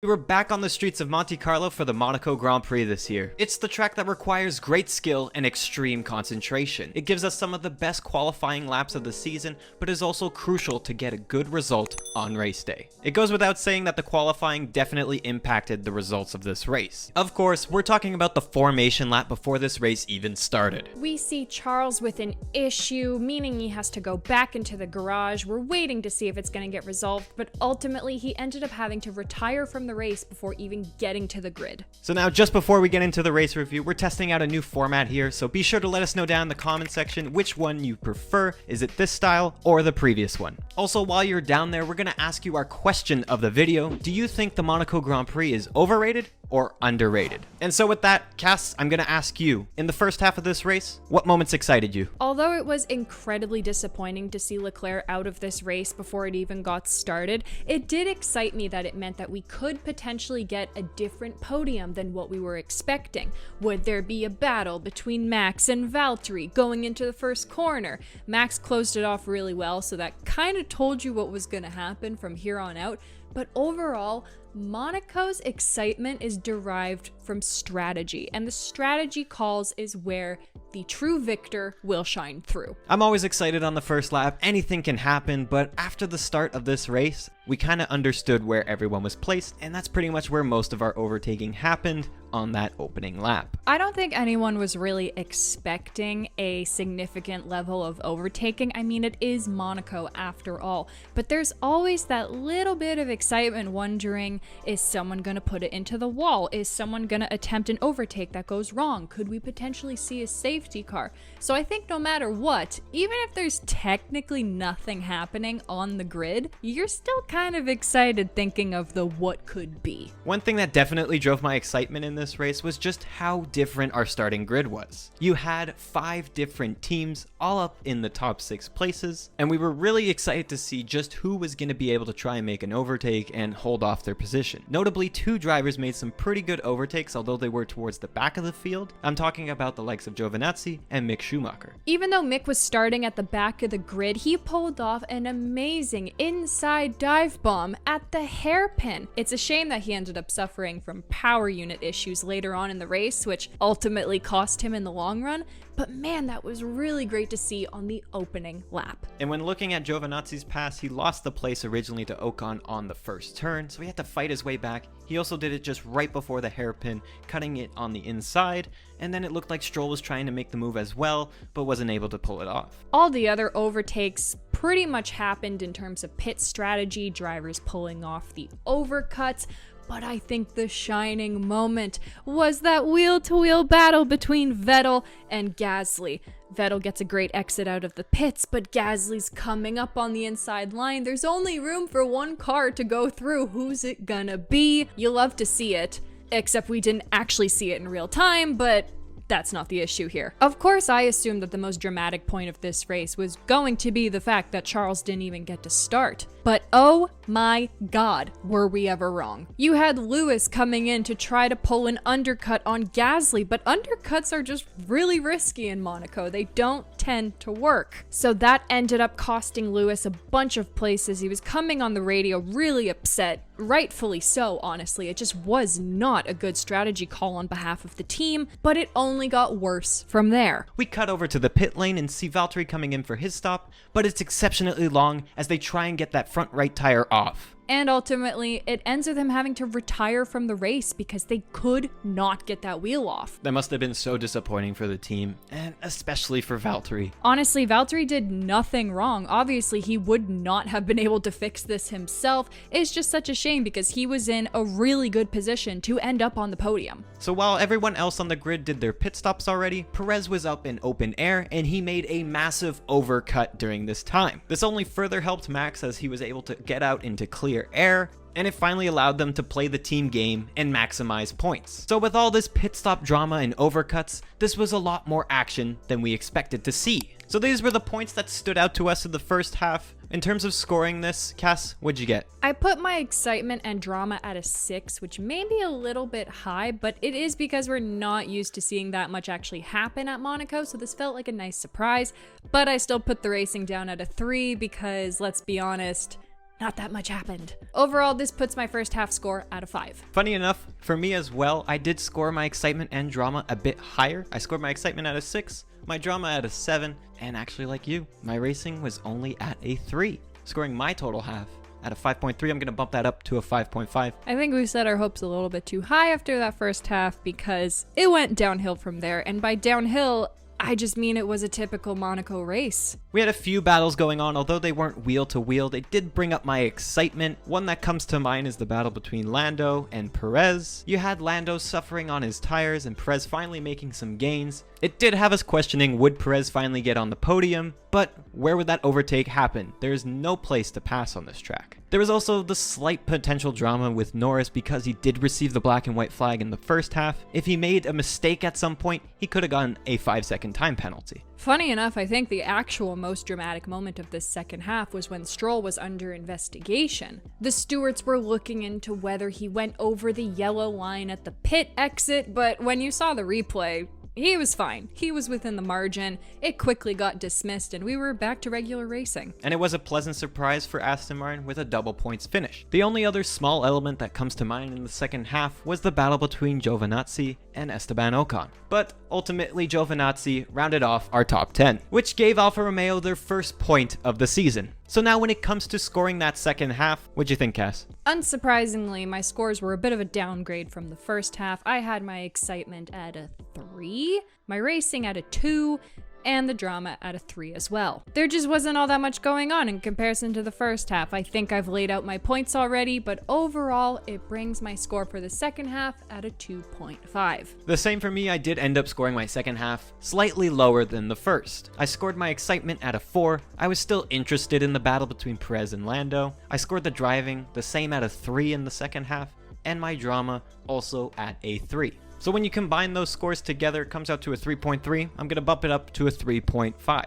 We were back on the streets of Monte Carlo for the Monaco Grand Prix this year. It's the track that requires great skill and extreme concentration. It gives us some of the best qualifying laps of the season, but is also crucial to get a good result on race day. It goes without saying that the qualifying definitely impacted the results of this race. Of course, we're talking about the formation lap before this race even started. We see Charles with an issue, meaning he has to go back into the garage. We're waiting to see if it's going to get resolved, but ultimately he ended up having to retire from the race before even getting to the grid. So now, just before we get into the race review, we're testing out a new format here, so be sure to let us know down in the comment section which one you prefer. Is it this style or the previous one? Also, while you're down there, we're going to ask you our question of the video. Do you think the Monaco Grand Prix is overrated or underrated? And so with that, Cass, I'm going to ask you, in the first half of this race, what moments excited you? Although it was incredibly disappointing to see Leclerc out of this race before it even got started, it did excite me that it meant that we could potentially get a different podium than what we were expecting. Would there be a battle between Max and Valtteri going into the first corner? Max closed it off really well, so that kind of told you what was going to happen from here on out. But overall, Monaco's excitement is derived from strategy, and the strategy calls is where the true victor will shine through. I'm always excited on the first lap. Anything can happen, but after the start of this race, we kind of understood where everyone was placed, and that's pretty much where most of our overtaking happened on that opening lap. I don't think anyone was really expecting a significant level of overtaking. I mean, it is Monaco after all, but there's always that little bit of excitement wondering, is someone going to put it into the wall? Is someone going to attempt an overtake that goes wrong? Could we potentially see a safety car? So I think no matter what, even if there's technically nothing happening on the grid, you're still kind of excited thinking of the what could be. One thing that definitely drove my excitement in this race was just how different our starting grid was. You had 5 different teams all up in the top 6 places, and we were really excited to see just who was going to be able to try and make an overtake and hold off their position. Notably, 2 drivers made some pretty good overtakes, although they were towards the back of the field. I'm talking about the likes of Giovinazzi and Mick Schumacher. Even though Mick was starting at the back of the grid, he pulled off an amazing inside dive bomb at the hairpin. It's a shame that he ended up suffering from power unit issues later on in the race, which ultimately cost him in the long run. But man, that was really great to see on the opening lap. And when looking at Giovinazzi's pass, he lost the place originally to Ocon on the first turn, so he had to fight his way back. He also did it just right before the hairpin, cutting it on the inside, and then it looked like Stroll was trying to make the move as well, but wasn't able to pull it off. All the other overtakes pretty much happened in terms of pit strategy, drivers pulling off the overcuts. But I think the shining moment was that wheel-to-wheel battle between Vettel and Gasly. Vettel gets a great exit out of the pits, but Gasly's coming up on the inside line. There's only room for one car to go through. Who's it gonna be? You love to see it, except we didn't actually see it in real time, but that's not the issue here. Of course, I assumed that the most dramatic point of this race was going to be the fact that Charles didn't even get to start. But oh my god, were we ever wrong. You had Lewis coming in to try to pull an undercut on Gasly, but undercuts are just really risky in Monaco. They don't tend to work. So that ended up costing Lewis a bunch of places. He was coming on the radio really upset, rightfully so, honestly. It just was not a good strategy call on behalf of the team, but it only got worse from there. We cut over to the pit lane and see Valtteri coming in for his stop, but it's exceptionally long as they try and get that front right tire off. And ultimately, it ends with him having to retire from the race because they could not get that wheel off. That must have been so disappointing for the team, and especially for Valtteri. Honestly, Valtteri did nothing wrong. Obviously, he would not have been able to fix this himself. It's just such a shame because he was in a really good position to end up on the podium. So while everyone else on the grid did their pit stops already, Perez was up in open air, and he made a massive overcut during this time. This only further helped Max as he was able to get out into clear air, and it finally allowed them to play the team game and maximize points. So with all this pit stop drama and overcuts, this was a lot more action than we expected to see. So these were the points that stood out to us in the first half. In terms of scoring this, Cass, what'd you get? I put my excitement and drama at a 6, which may be a little bit high, but it is because we're not used to seeing that much actually happen at Monaco, so this felt like a nice surprise. But I still put the racing down at a 3 because, let's be honest, not that much happened. Overall, this puts my first half score at a 5. Funny enough, for me as well, I did score my excitement and drama a bit higher. I scored my excitement at a 6, my drama at a 7, and actually like you, my racing was only at a 3, scoring my total half at a 5.3. I'm going to bump that up to a 5.5. I think we set our hopes a little bit too high after that first half because it went downhill from there, and by downhill, I just mean it was a typical Monaco race. We had a few battles going on, although they weren't wheel to wheel. They did bring up my excitement. One that comes to mind is the battle between Lando and Perez. You had Lando suffering on his tires and Perez finally making some gains. It did have us questioning, would Perez finally get on the podium? But where would that overtake happen? There's no place to pass on this track. There was also the slight potential drama with Norris because he did receive the black and white flag in the first half. If he made a mistake at some point, he could have gotten a 5-second time penalty. Funny enough, I think the actual most dramatic moment of this second half was when Stroll was under investigation. The stewards were looking into whether he went over the yellow line at the pit exit, but when you saw the replay, he was fine. He was within the margin. It quickly got dismissed and we were back to regular racing. And it was a pleasant surprise for Aston Martin with a double points finish. The only other small element that comes to mind in the second half was the battle between Giovinazzi and Esteban Ocon. But ultimately Giovinazzi rounded off our top 10, which gave Alfa Romeo their first point of the season. So now when it comes to scoring that second half, what'd you think, Cass? Unsurprisingly, my scores were a bit of a downgrade from the first half. I had my excitement at a 3, my racing at a 2, and the drama at a 3 as well. There just wasn't all that much going on in comparison to the first half. I think I've laid out my points already, but overall, it brings my score for the second half at a 2.5. The same for me. I did end up scoring my second half slightly lower than the first. I scored my excitement at a 4. I was still interested in the battle between Perez and Lando. I scored the driving the same at a 3 in the second half, and my drama also at a 3. So when you combine those scores together, it comes out to a 3.3. I'm going to bump it up to a 3.5.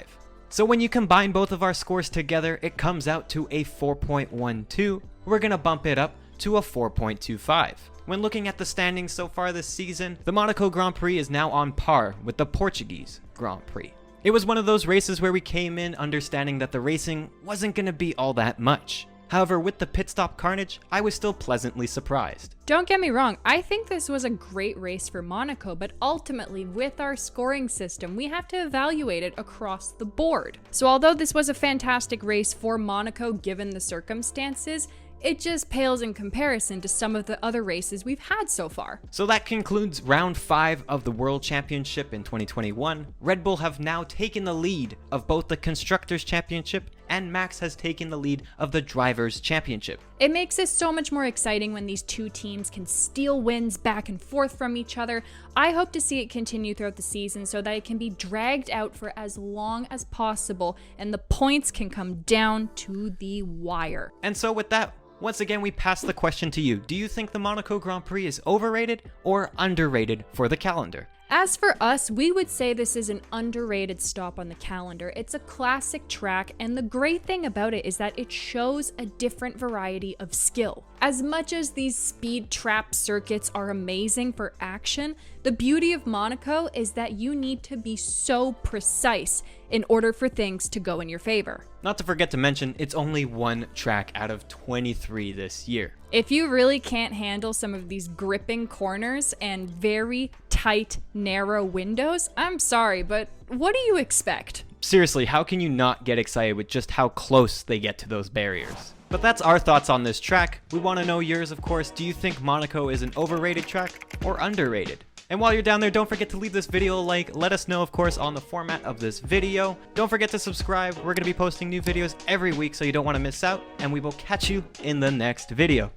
So when you combine both of our scores together, it comes out to a 4.12. We're going to bump it up to a 4.25. When looking at the standings so far this season, the Monaco Grand Prix is now on par with the Portuguese Grand Prix. It was one of those races where we came in understanding that the racing wasn't going to be all that much. However, with the pit stop carnage, I was still pleasantly surprised. Don't get me wrong, I think this was a great race for Monaco, but ultimately with our scoring system, we have to evaluate it across the board. So although this was a fantastic race for Monaco given the circumstances, it just pales in comparison to some of the other races we've had so far. So that concludes round 5 of the World Championship in 2021. Red Bull have now taken the lead of both the Constructors' Championship and Max has taken the lead of the Drivers' Championship. It makes it so much more exciting when these two teams can steal wins back and forth from each other. I hope to see it continue throughout the season so that it can be dragged out for as long as possible and the points can come down to the wire. And so with that, once again, we pass the question to you. Do you think the Monaco Grand Prix is overrated or underrated for the calendar? As for us, we would say this is an underrated stop on the calendar. It's a classic track, and the great thing about it is that it shows a different variety of skill. As much as these speed trap circuits are amazing for action, the beauty of Monaco is that you need to be so precise in order for things to go in your favor. Not to forget to mention, it's only one track out of 23 this year. If you really can't handle some of these gripping corners and very tight, narrow windows, I'm sorry, but what do you expect? Seriously, how can you not get excited with just how close they get to those barriers? But that's our thoughts on this track. We want to know yours, of course. Do you think Monaco is an overrated track or underrated? And while you're down there, don't forget to leave this video a like. Let us know, of course, on the format of this video. Don't forget to subscribe. We're going to be posting new videos every week, so you don't want to miss out. And we will catch you in the next video.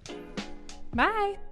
Bye!